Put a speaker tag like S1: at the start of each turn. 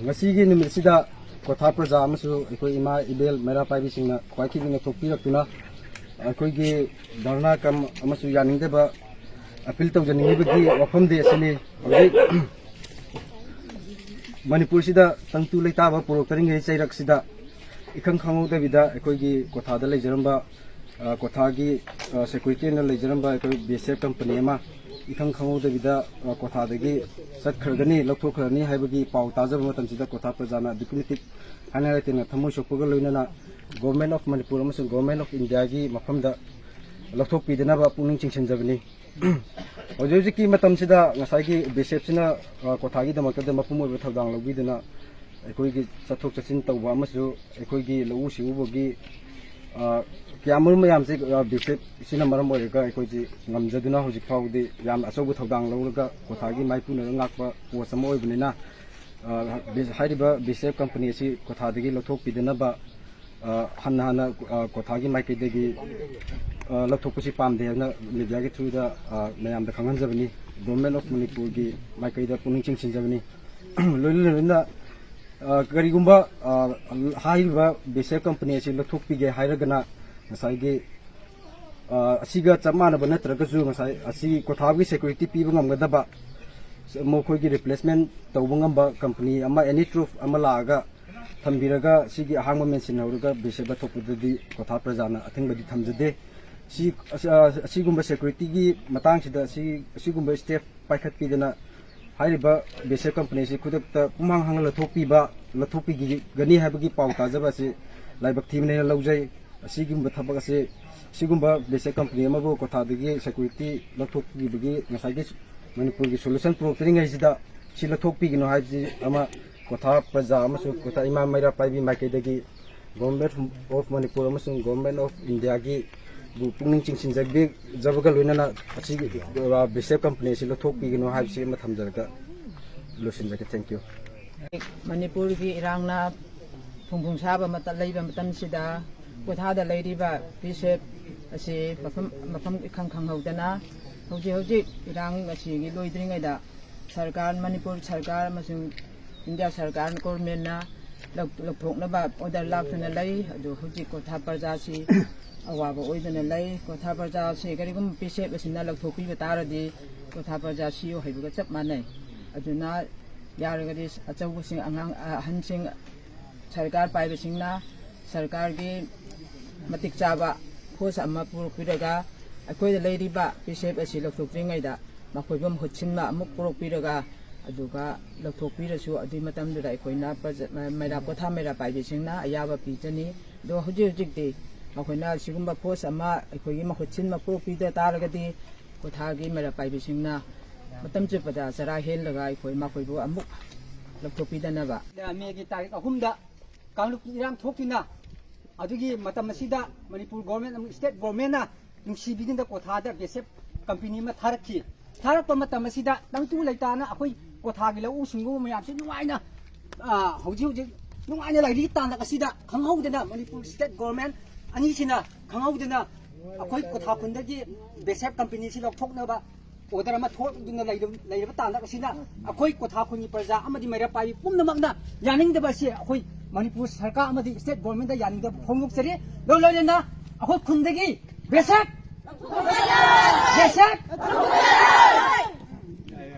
S1: ngasi numisida kotha praja amasu ekoi ima ibel mera paibi singna khwaiki dina thokpi rakuna ekoi gi dharna kam amasu yaning deba appeal tawjani bagi wafam de asini manipur sida tangtu leitaba poroktaring hei chairak sida ikhang khangau da vida ekoi gi kotha da leijaramba kotha gi security na leijaramba ekoi BSF company ma ikhang khangau da vida kotha dagi satkhirgani lokthokhrani haibagi pau tajaba matam sida kotha prajana diplomatic hanaratina thamoi sokpoga loinana government of manipur amasung government of india gi mafamda lokthokpidana ba puning chingsinjabani hoji ki matam sida ngasai gi BSF sina kotha gi damakta mapum oiba thodang lobidana ekoi gi chathok chachin tawba amasu ekoi gi lau siubogi kyamur mayam se BSF sina maram oirega ekoi ji ngamjaduna hoji faudi yam asobu thodang lawraga kotha gi maipuna ngakpa post ama oibnina haidiba BSF company si kotha dagi lothokpidana ba hanna hanna kotha gi maike dagi lothokpusi pamde na media gi through da mayam da khanganjabani government of manipur gi maike da puning chingsinjabani loilina karigumba haiba BSF company si lothokpige hairagana ngasai gi asiga chamana bana tragasu ngasai asi kotha gi security piba ngamgadaba mokhoi gi replacement tawbungamba company ama any truth ama laga thambiraga sigi ahangma mention hawraga BSF thokpudadi kotha prajana athingbadi thamjade si asigumba security gi matang sida asigumba step paikhat pidana hairiba BSF company si khudakta pumang hangla thokpiba lathokpi gi gani habagi pau tajaba si laibak thimne laujai asigumba thabak ase sigumba BSF company amabu kotha dagi security lathokpi bagi ngasai manipur gi solution proctoring haisida si lathokpi gino haibji ama kotha praja amasu kotha ima maira paibi maike dagi government of manipur amasung government of india gi bu pungning chingsin jagbe jabaga loinana asi BSF company si lathokpi gino haibsi ama thamjarga losin bake thank you
S2: manipur gi irangna phungphung saba mata leiba matam sida kotha da leiriba BSF asi mafam ikhang khanghaudana hoji irang asi gi loidringai da sarkar manipur sarkar amasung india sarkar government na lokthokna ba order laksana lei adu hoji kotha praja si awaba oidana lei kotha praja si garigum BSF asina lokthokpi bataradi kotha praja si o haibuga chap manai aduna yaragadi achawsing angang hansing sarkar paibasingna sarkar gi matik chaba khosa ama purokpiraga akoida leiriba BSF asi lokthokringaida makoibam hutsinna amuk purokpiraga aduga lokthokpirasu adui matamdura akoina maira kotha maira paibasingna ayaba pijani do hujik de makoina sigumba post ama akoigi mahutsin mapurokpida taragadi kotha gi maira paibasingna matam chupada sara helaga akoi makoibu amuk lokthokpidanaba
S3: megi tarik ahumda kangluk irang thokina adugi matam asida manipur government state government na nungsibidinda kotha da BSF company ma tharakhi tharakpa matam asida tangtu leitana akoi kotha gi lau singu mayam se nuaina hoji nuaina lairi tanda asida khanghaudena manipur state government ani sina khanghaudena akoi kotha khundagi BSF company si lokthoknaba order ama thokduna leiraba tanda asina akoi kotha khuni praja amadi maira pai pumnamakna yaningdaba si akoi manipur sarkar amadi state government da yaningda phongmuksari loilena akoi khundagi BSF